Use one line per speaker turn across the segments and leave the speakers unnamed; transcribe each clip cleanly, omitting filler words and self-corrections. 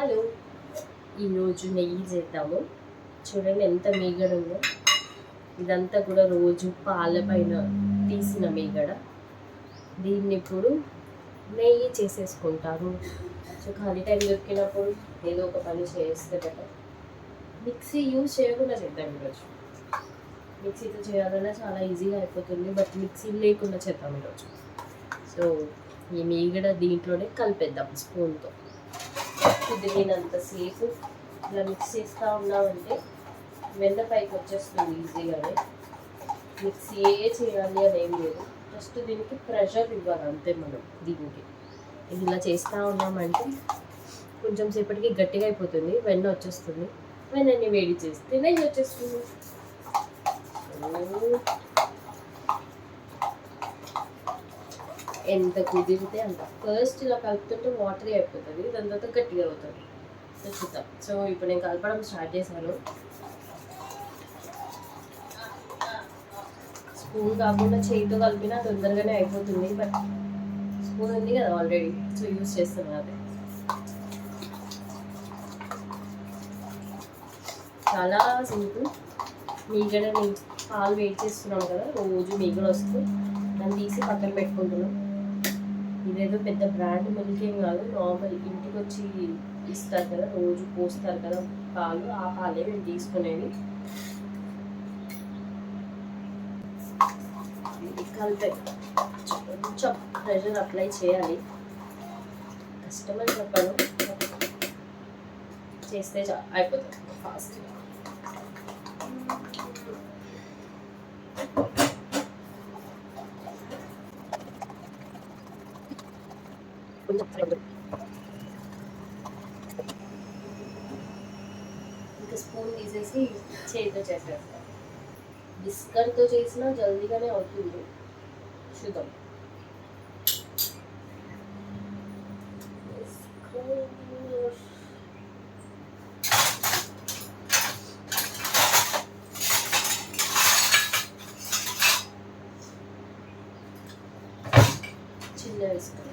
Hello, ఈరోజు నెయ్యి చేద్దాము. చూడండి ఎంత మీగడ ఉందో. ఇదంతా కూడా రోజు పాల పైన తీసిన మీగడ. దీన్ని ఇప్పుడు నెయ్యి చేసేసుకుంటారు. సో ఖాళీ టైం దొరికినప్పుడు ఏదో ఒక పని చేస్తే బెటర్. మిక్సీ యూజ్ చేయకుండా చేద్దాం ఈరోజు. మిక్సీతో చేయాలన్నా చాలా ఈజీగా అయిపోతుంది, బట్ మిక్సీ లేకుండా చేద్దాం ఈరోజు. సో ఈ మీగడ దీంట్లోనే కలిపేద్దాం స్పూన్తో. కుదిరినంతసేపు ఇలా మిక్స్ చేస్తూ ఉన్నామంటే వెన్న పైకి వచ్చేస్తుంది ఈజీగానే. మిక్సీ చేయాలి అని ఏం లేదు, జస్ట్ దీనికి ప్రెషర్ ఇవ్వాలి అంతే మనం. దీనికి ఇలా చేస్తూ ఉన్నామంటే కొంచెం సేపటికి గట్టిగా అయిపోతుంది, వెన్న వచ్చేస్తుంది. వెన్నని వేడి చేస్తే నెయ్యి వచ్చేస్తుంది. ఎంత కుదిరితే అంత. ఫస్ట్ ఇలా కలుపుతుంటే వాటరీ అయిపోతుంది, దాని తర్వాత గట్టిగా అవుతుంది. సో చూద్దాం. సో ఇప్పుడు నేను కలపడం స్టార్ట్ చేశాను. స్పూన్ కాకుండా చేయితో కలిపినా తొందరగానే అయిపోతుంది, బట్ స్పూన్ ఉంది కదా ఆల్రెడీ, సో యూజ్ చేస్తున్నాను అదే. చాలా సింపుల్. మీగడని పాలు వేడి చేస్తున్నాం కదా, రోజు మీగడ వస్తూ దాన్ని తీసి పక్కన పెట్టుకుంటున్నాం. ఇదేదో పెద్ద బ్రాండ్ మిల్క్ ఏం కాదు, నార్మల్ ఇంటికి వచ్చి ఇస్తారు కదా, రోజు పోస్తారు కదా పాలు, ఆ పాలే మేము తీసుకునేవి. కలిపే కొంచెం ప్రెషర్ అప్లై చేయాలి. కష్టమని చెప్పను, చేస్తే అయిపోతుంది ఫాస్ట్గా. ఇంకా స్పూన్ తీసేసి చేతితో చేసేస్తాం. బిస్కట్తో చేసినా జల్దీగానే అవుతుంది, చూద్దాం. చిన్న బిస్కట్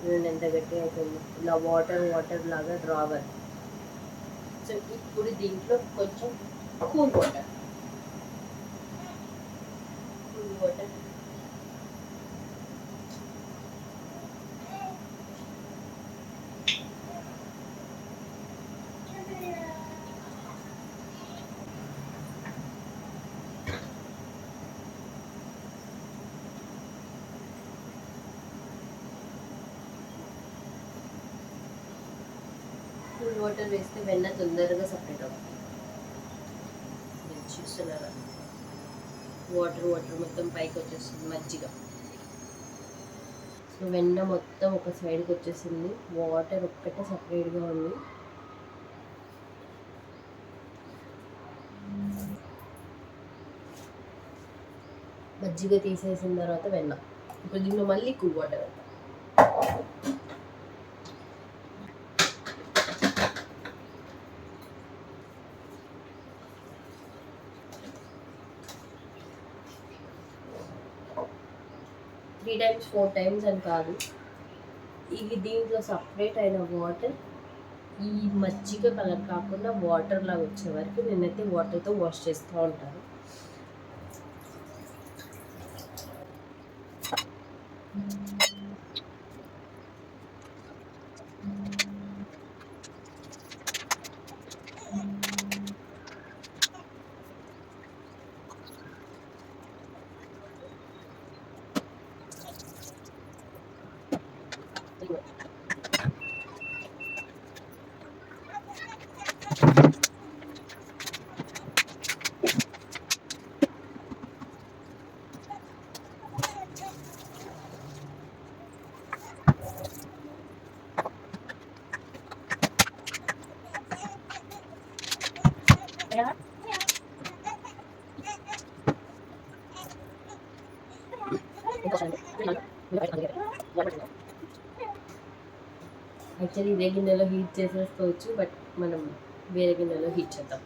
చూడండి ఎంత గట్టిగా అవుతుంది. ఇలా వాటర్ లాగా రావాలి. సో ఇప్పుడు దీంట్లో కొంచెం కూల్ వాటర్ వాటర్ వేస్తే వెన్న తొందరగా సపరేట్ అవుతుంది. చూస్తున్నారా, వాటర్ మొత్తం పైకి వచ్చేస్తుంది మజ్జిగ. సో వెన్న మొత్తం ఒక సైడ్కి వచ్చేసింది, వాటర్ ఒక్కటే సపరేట్గా ఉంది. మజ్జిగ తీసేసిన తర్వాత వెన్న. ఇప్పుడు దీంట్లో మళ్ళీ కూల్ వాటర్. 3 times 4 times అని కాదు, ఇది దీంట్లో సపరేట్ అయిన వాటర్ ఈ మజ్జిగ కలర్ కాకుండా వాటర్ లాగా వచ్చే వరకు నేనైతే వాటర్తో వాష్ చేస్తూ ఉంటాను. యాక్చువల్లీ ఇదే గిన్నెలో హీట్ చేసేసుకోవచ్చు, బట్ మనం వేరే గిన్నెలో హీట్ చేద్దాం.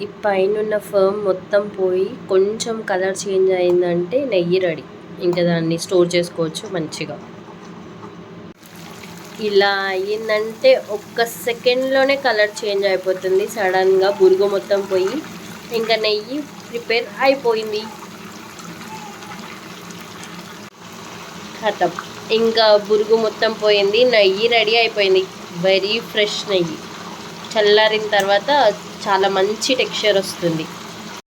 ఈ పైన ఫర్మ్ మొత్తం పోయి కొంచెం కలర్ చేంజ్ అయిందంటే నెయ్యి రెడీ. ఇంకా దాన్ని స్టోర్ చేసుకోవచ్చు మంచిగా. ఇలా అయ్యిందంటే ఒక్క సెకండ్లోనే కలర్ చేంజ్ అయిపోతుంది. సడన్గా బురుగు మొత్తం పోయి ఇంకా నెయ్యి ప్రిపేర్ అయిపోయింది. ఖతం, ఇంకా బురుగు మొత్తం పోయింది, నెయ్యి రెడీ అయిపోయింది. వెరీ ఫ్రెష్ నెయ్యి. చల్లారిన తర్వాత చాలా మంచి టెక్స్చర్ వస్తుంది.